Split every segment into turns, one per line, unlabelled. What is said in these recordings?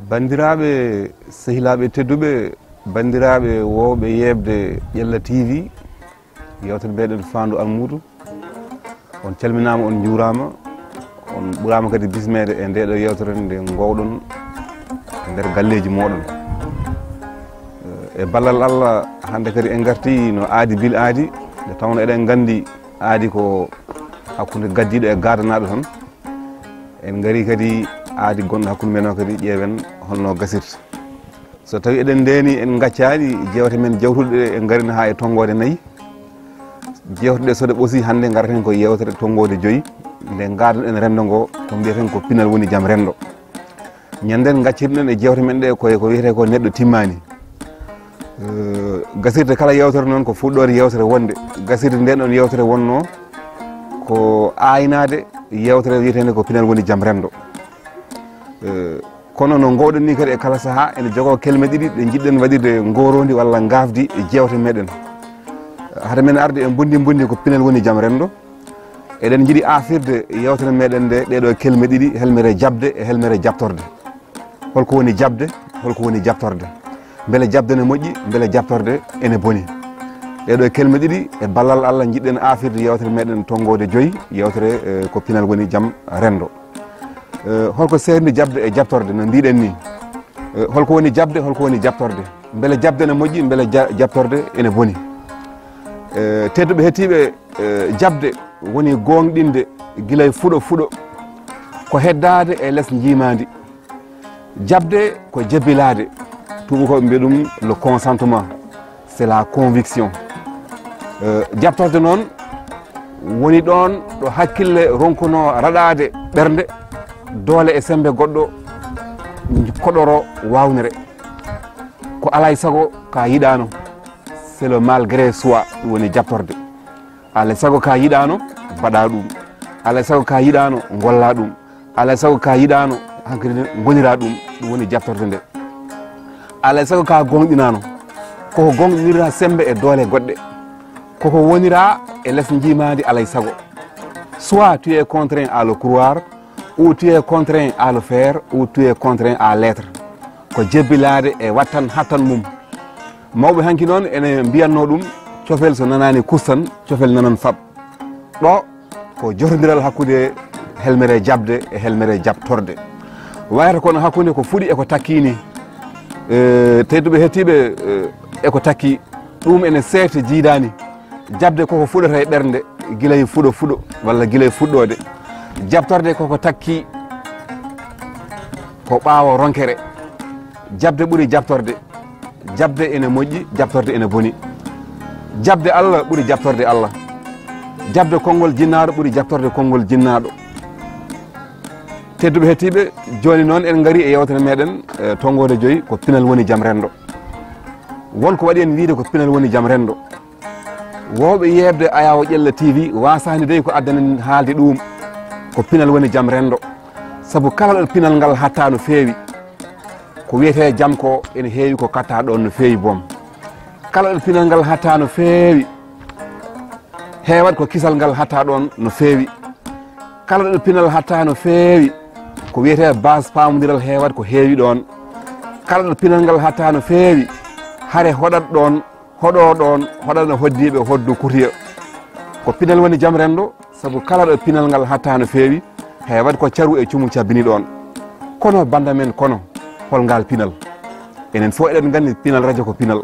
bandiraɓe sehilaɓe tedduɓe bandiraɓe wowɓe yebde DIELLA TV yewtere meɗen Faandu Almudo on calminama on juurama on ɓurama kadi bismede e ndeɗo yewtere nde gowɗon e nder galleji moɗon e ballal Allah hande kadi en garti no aadi bil aadi nde tawno eɗen gandi aadi ko hakkude gaddiɗo e gadanaɗo tan en gari kadi aadi gonɗo hakkude men o kadi ƴeewen holno gasirta so tawi eɗen ndeni en gaccani jewte men jawtuɗe en garina ha e tonggode 4 jewteɗe sode ɓoosi hande garaten ko yewtere tonggode 5 nde gadon en rendo ngo ko mbiyeten ko pinal woni jaam rendo ñanden gaccirɗen e jewte men ɗe ko wiyete ko neɗɗo timmani gasirde kala yewtere noon ko fuɗɗode yewtere wonde gasirde nden ɗon yewtere wonno ko aynade yewtere wiyetende ko pinal woni jaam rendo kono no gowɗen ni kadi e kala saaha ene jogo kelme ɗiɗi ɗe jiɗɗen waɗirde gorondi walla gafdi e jewte meɗen hade men arde en bondi ko pinal woni jaam rendo eɗen jiiɗi afirde yewtere meɗen nde ɗeɗo kelme ɗiɗi helmere jabde e helmere jabtorde holko woni jabde holko woni jabtorde beele jabde ne moƴƴi beele jabtorde ene booni ɗeɗo kelme ɗiɗi e ballal Allah jiɗɗen afirde yewtere meɗen tonggode 5 yewtere ko pinal woni jaam rendo holko serndi jabde e jabtorde no mbiɗen ni holko woni jabde holko woni jabtorde beele jabde ne moƴƴi beele jabtorde ene booni tedduɓe hettiɓe jabde woni gonɗinde guilay fuɗo ko heddade e less jimadi jabde ko jebbilade tubakoɓe mbiya ɗum le consentement c'est la conviction jabtorde noon woni ɗon ɗo hakkille ronkuno raɗade ɓernde doole e sembe goɗɗo koɗoro wawnere ko alay saago ka yiɗano c'est le malgré soi ɗum woni jabtorde alay saago ka yiɗano mbaɗa ɗum alay saago ka yiɗano golla ɗum alay saago ka yiɗano hankkadi gonira ɗum woni jabtorde nde alay saago ka gonɗinano koko gonɗinira sembe e doole goɗɗe koko wonira e less jimadi alay saago soit tu es contraint à le croire ou tu es contraint à le faire ou tu es contraint à l'être ko jebbilade e wattan hattan mum mawɓe hanki noon ene mbiyanno ɗum cofel so nanani kustan cofel nanan fab ɗo ko jotodiral hakkude helmere jabde e helmere jabtorde wayata kono hakkude ko fuɗi eko takkini tedduɓe hettiɓe eko takki ɗum ene seete jiidani jabde koko fuɗata e ɓernde guilay fuɗo walla guilay fuɗɗode jabtorde koko takki ko ɓaawo ronkere jabde ɓuuri jabtorde jabde ene moƴƴi jabtorde ene booni jabde Allah ɓuuri jabtorde Allah jabde konngol jinnaɗo ɓuuri jabtorde konngol jinnaɗo tedduɓe hettiɓe joni noon en gari e yewtere meɗen tonggode 5 ko pinal woni jaam rendo wonko waɗi en wiide ko pinal woni jaam rendo wowɓe yebde ayawo DIELLA TV wasani dey ko addana haalde ɗum ko pinal woni jaam rendo saabu kala ɗo pinal ngal hatta no feewi ko wiyete jaam ko ene heewi ko katta ɗon no feewi boom kala ɗo pinal ngal hatta no feewi heewat ko kisal ngal hatta ɗon no feewi kala ɗo pinal hatta no feewi ko wiyete base pamodiral heewat ko heewi ɗon kala ɗo pinal ngal hatta no feewi hare hoɗat ɗon hoɗo ɗon hoɗano hoddiɓe hoddu kutiya ko pinal woni jaam rendo saabu kala ɗo pinal ngal hatta no feewi heewat ko caru e cumu cabbini ɗon kono banda men kono holngal pinal enen fof eɗen gandi pinal radio ko pinal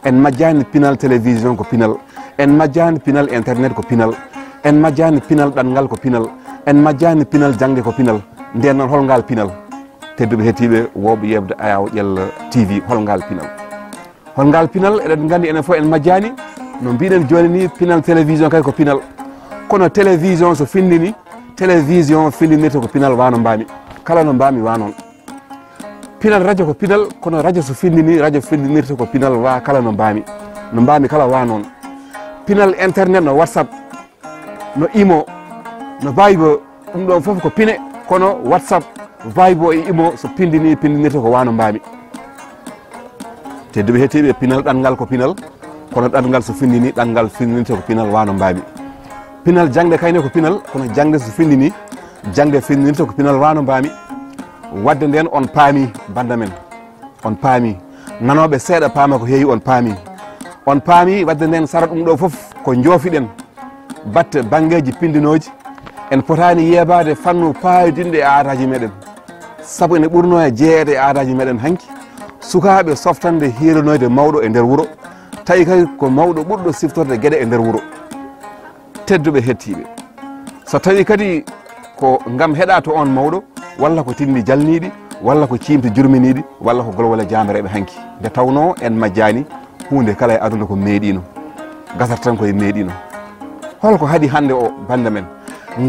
en majjani pinal télévision ko pinal en majjani pinal internet ko pinal en majjani pinal ɗanngal ko pinal en majjani pinal jangde ko pinal nden noon holngal pinal tedduɓe hettiɓe wowɓe yebde ayawo DIELLA TV holngal pinal eɗen gandi enen fof en majjani no mbiɗen joni ni pinal télévision kay ko pinal kono télévision so findini télévision findinirta ko pinal wano mbami kala no mbami wa noon pinal radio ko pinal kono radio so findini radio findinirta ko pinal wa kala no mbami kala wa noon pinal internet no whatsapp no imo no viber ɗum ɗon foof ko pine kono whatsapp viber e imo so pindinirta ko wano mbami tedduɓe hettiɓe pinal ɗanngal ko pinal kono ɗanngal so findini ɗanngal findinirta ko pinal wano mbami pinal jangde kayne ko pinal kono jangde so findini jangde findinta ko pinal wano mbami wadde nden on paami banda men on paami nanoɓe seeɗa paama ko heewi on paami wadde nden sara ɗum ɗo fof ko joofiɗen batte banggueji pindinoji en potani yeebade fannu paayodinde e aadaji meɗen saabu ene ɓurno e jeeyede e aadaji meɗen hanki sukaɓe softande hiiranoyde mawɗo e nder wuuro tawi kay ko mawɗo ɓurɗo siftorde gueɗe e nder wuuro tedduɓe hettiɓe so tawi kadi ko gam heɗa to on mawɗo walla ko tindi jalniɗi walla ko cimti jurminiɗi walla ko golwole jamareɓe hanki nde tawno en majjani hunde kala e aduna ko meeɗino gasata tan koye meeɗino holko haadi hande o bande men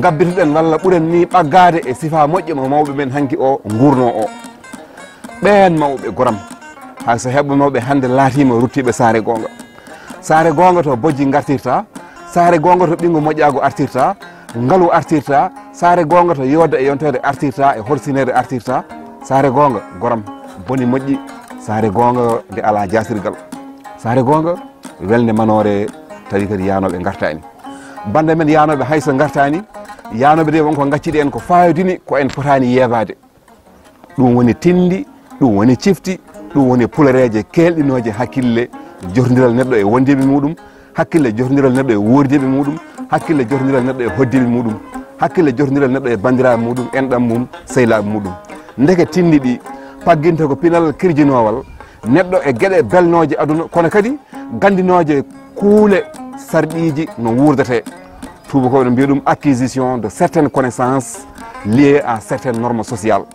gabbitoɗen walla ɓuren ni ɓaggade e sifa moƴƴo mo mawɓe men hanki o gurno o ɓen mawɓe goram hay so heɓɓe mawɓe hande laatima ruttiɓe saare gonga to bojji gartirta saare gonga to ɓingu moƴƴago artirta ngaalu artirta saare gonga to yodde e yontede artirta e horsinede artirta saare gonga goram boni moƴƴi saare gonga nde ala jasirgal saare gonga welde manore tawi kadi yanoɓe gartani bande men yanoɓe hayso gartani yanoɓe de wonko gacciɗi en ko fayodini ko en potani yeebade ɗum woni tindi ɗum woni cifti ɗum woni pulereje kelɗinoje hakkille jofodiral neɗɗo e wondiɓe muɗum hakkille jofodiral neɗɗo e wordiɓe muɗum hakkille jofodiral neɗɗo e hoddiɓe muɗum hakkille jofodiral neɗɗo e bandiraɓe muɗum enɗam mum sehilaɓe muɗum ndeke tindi ɗi pagginta ko pinal kirjinowal neɗɗo e gueɗe belnoje aduna kono kadi gandinoje kuule sarɗiji no wurdete tubakoɓe ne mbiya ɗum acquisition de certaines connaissances liées à certaines normes sociales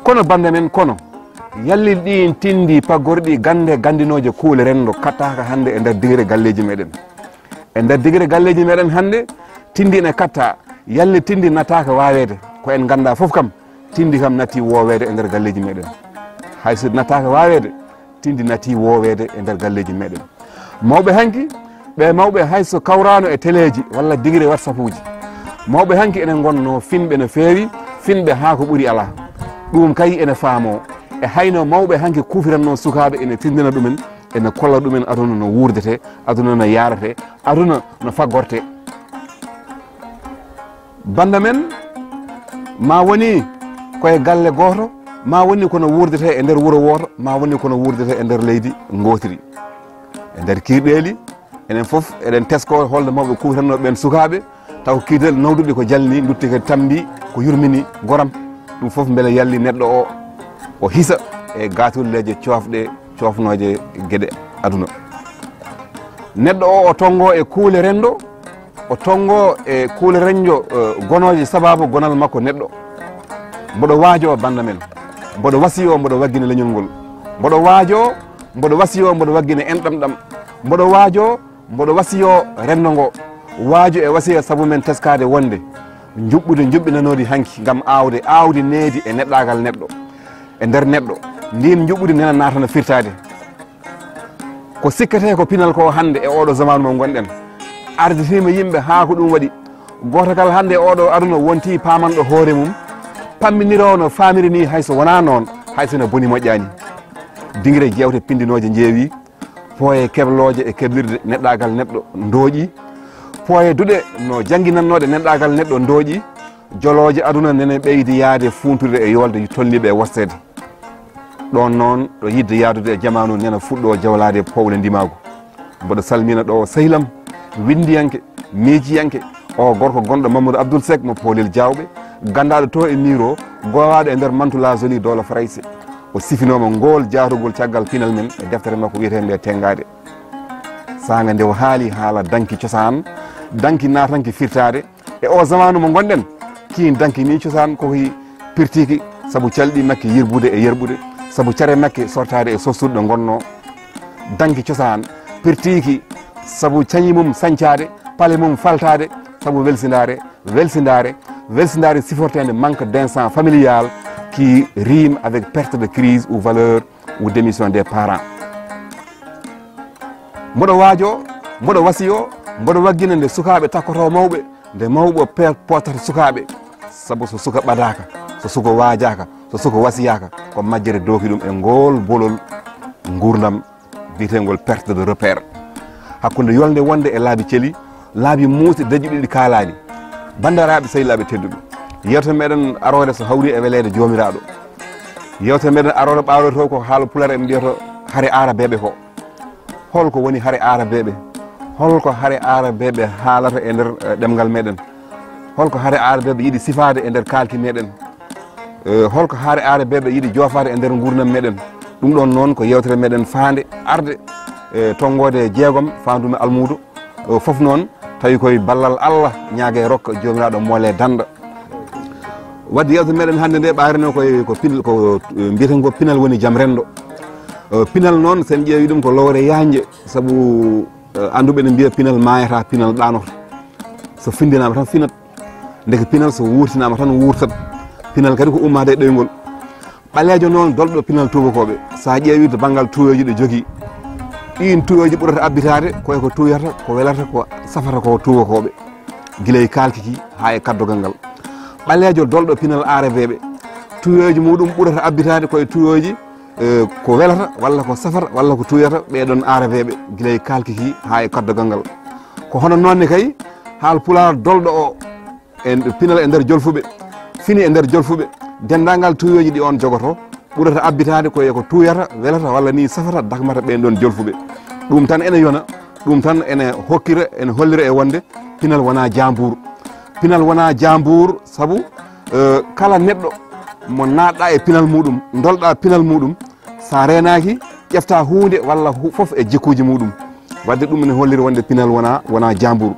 kono bande men kono yallil ɗin tindi paggorɗi gande gandinoje kuule rendo kattaka hande e nder digre galleji meɗen e nder digre galleji meɗen hande tindi ne katta yalli tindi nataka wawede ko en ganda foof kam tindi kam natti wowede e nder galleji meɗen hayso nataka wawede tindi natti wowede e nder galleji meɗen mawɓe hanki ɓe mawɓe hayso kawrano e téléji walla digre whatsapp uji mawɓe hanki enen gonno finɓe no feewi finɓe ha ko ɓuuri ala ɗum kay ene faamo e hayno mawɓe hanki kufiranno sukaɓe ene tindina ɗumen ene kolla ɗumen aduna no wurdete aduna no yarate aduna no faggorte banda men ma woni koye galle goto ma woni kono wurdete e nder wuuro woto ma woni kono wurdete e nder leydi gotiri e nder kirɗeli enen foof eɗen tesko holde mawɓe kufiranno ɓen sukaɓe taw kirdel nawduɗi ko jalni dutti kadi tambi ko yurmini goram ɗum foof beele yalli neɗɗo o hisa e gatulleje cofɗe cofnoje gueɗe aduna neɗɗo o tongo e kuule rendo o tongo e kuule renjo gonoje sababu gonal makko neɗɗo mboɗo waajo banda men mboɗo wasiyo mboɗo waggina leñol ngol mboɗo waajo mboɗo wasiyo mboɗo waggina enɗam ɗam mboɗo waajo mboɗo wasiyo rendo ngo waajo e wasiya saabu men teskade wonde juɓɓude juɓɓinanodi hanki gam awdi needi e neɗɗagal neɗɗo e nder neɗɗo ndin juɓɓude nena natana firtade ko sikkete ko pinal ko hande e oɗo zamanu mo gonɗen arditima yimɓe ha ko ɗum waɗi goto kala hande e oɗo aduna wonti pamanɗo hoore mum pamminiro no famiri ni hayso wona noon hayso ne boni moƴƴani dingre jewte pindinoje jeewi pooye kebloje e keblirde neɗɗagal neɗɗo dooƴi pooye duɗe no jangguinannode neɗɗagal neɗɗo dooƴi joloje aduna nene ɓeydi yaade funtude e yolde tolniɓe e wostede ɗon noon ɗo yidde yaadude e jamanu nena fuɗɗo jawlade powle ndimago mboɗo salmina ɗo sehilam windiyanke miijiyanke o gorko gonɗo mamadou abdoul sek mo poolel diawɓe gandaɗo to e miro gowaɗo e nder mantula zoli doola frayse o sifinoma ngol jaatugol caggal pinal men e deftere makko wiyetende tengade saga nde o haali haala danki cosan danki natanki firtade e o zamanu mo gonɗen kin danki ni cosan kokoy pirtiki saabu calɗi makke yirbude e yerɓude saabu care makke sortade e sossude ɗo gonno danki cosan pirtiki saabu cañi mum sañcade paale mum faltade saabu welsidare sifortede manque d'instant familial qui rime avec perte de crise ou valeur ou démission des parents mboɗo waajo mboɗo wasiyo mboɗo waggina nde sukaɓe takkoto mawɓe nde mawɓe potata sukaɓe saabu so suka ɓadaka so suka waajaka so suka wasiyaka ko majjere dooki ɗum e ngol bolol gurdam biyetengol perte de repère hakkude yolde wonde e laabi ceeli laabi muusde daƴƴuɗi ɗi kaalaɗi bandiraɓe sehilaɓe tedduɓe yewtere meɗen arore so hawri e welede jomiraɗo yewtere meɗen arore ɓawde to ko haala pulare en mbiyato haare arabeɓe ko holko woni haare arabeɓe holko haare arabeɓe haalata e nder ɗemgal meɗen holko haare arabeɓe yiiɗi sifade e nder kalki meɗen holko haare arabeɓe yiiɗi jofade e nder gurdam meɗen ɗum ɗon noon ko yewtere meɗen faande arde tongode jeegom fandume almudo foof noon tawi koye ballal Allah ñaague rokka jomiraɗo moole danda wadde yewtere meɗen hannde nde ɓarino ko mbiyeten ko pinal woni jaam rendo pinal noon sen ƴeewi ɗum ko lowre yanje saabu anduɓe ne mbiya pinal mayata pinal ɗanoto so findinama tan finat ndeke pinal so wurtinama tan wurtat pinal kadi ko ummade e ɗoygol ɓalejo noon dolɗo pinal tubakoɓe sa ƴeewi to banggal tuyoji ɗo jogui ɗin tuyoji ɓurata abbitade koye ko tuyata ko welata ko safata ko tubakoɓe guilay kalkiki ha e kaddogal ngal ɓalejo dolɗo pinal arabeɓe tuyoji muɗum ɓurata abbitade koye tuyoji ko welata walla ko safata walla ko tuyata ɓeɗon arabeɓe guilay kalkiki ha e kaddogal ngal ko hono nonne kay haal pular dolɗo o e pinal e nder jolfuɓe fini e nder jolfuɓe dendagal tuyoji ɗi on jogoto ɓurata abbitade koye ko tuyata welata walla ni safata dakmata ɓen ɗon jolfuɓe ɗum tan ene yona ɗum tan ene hokkira ene hollira e wonde pinal wona jambour pinal wona jambour saabu kala neɗɗo mo natɗa e pinal muɗum dolɗa pinal muɗum sa renaki ƴefta hunde walla foof e jikkuji muɗum wadde ɗum ene hollira wonde pinal wona jambour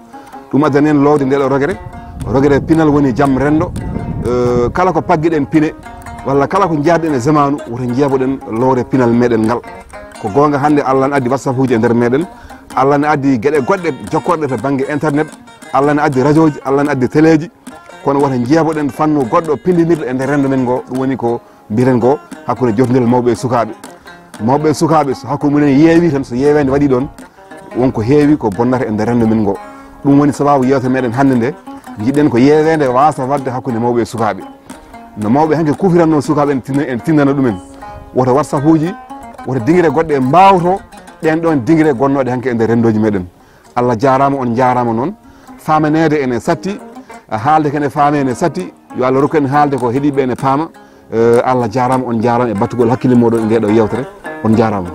ɗum addani en lowde ndeɗo rogere pinal woni jaam rendo kala ko pagguiɗen pine walla kala ko jadɗen e zamanu woto jeeboɗen lowre pinal meɗen ngal ko gonga hande Allah ne addi whatsapp uji e nder meɗen Allah ne addi gueɗe goɗɗe jokkorɗe to banggue internet Allah ne addi radio ji Allah ne addi télé ji kono woto jeeboɗen fannu goɗɗo pindinirɗo e nder rendo men ngo ɗum woni ko mbiten ko hakkude jofdel mawɓe e sukaɓe so hakkude mumen yeewi tan so yeewede waɗi ɗon wonko heewi ko bonnata e nder rendo men ngo ɗum woni sababu yewte meɗen hande nde jiɗɗen ko yeewede wasa wadde hakkude mawɓe e sukaɓe no mawɓe hanke kufiranno sukaɓe en tindana ɗumen woto whatsapp uji woto dinguire goɗɗe mbawto ɗen ɗon dinguire gonnoɗe hanke e nder rendoji meɗen Allah jarama on jarama noon famanede ene satti haalde kene faame ene satti yo Allah rokku en haalde ko heeɗiɓe ene paama Allah jarama on jarama e battugol hakkille moɗon e ndeɗo yewtere on jarama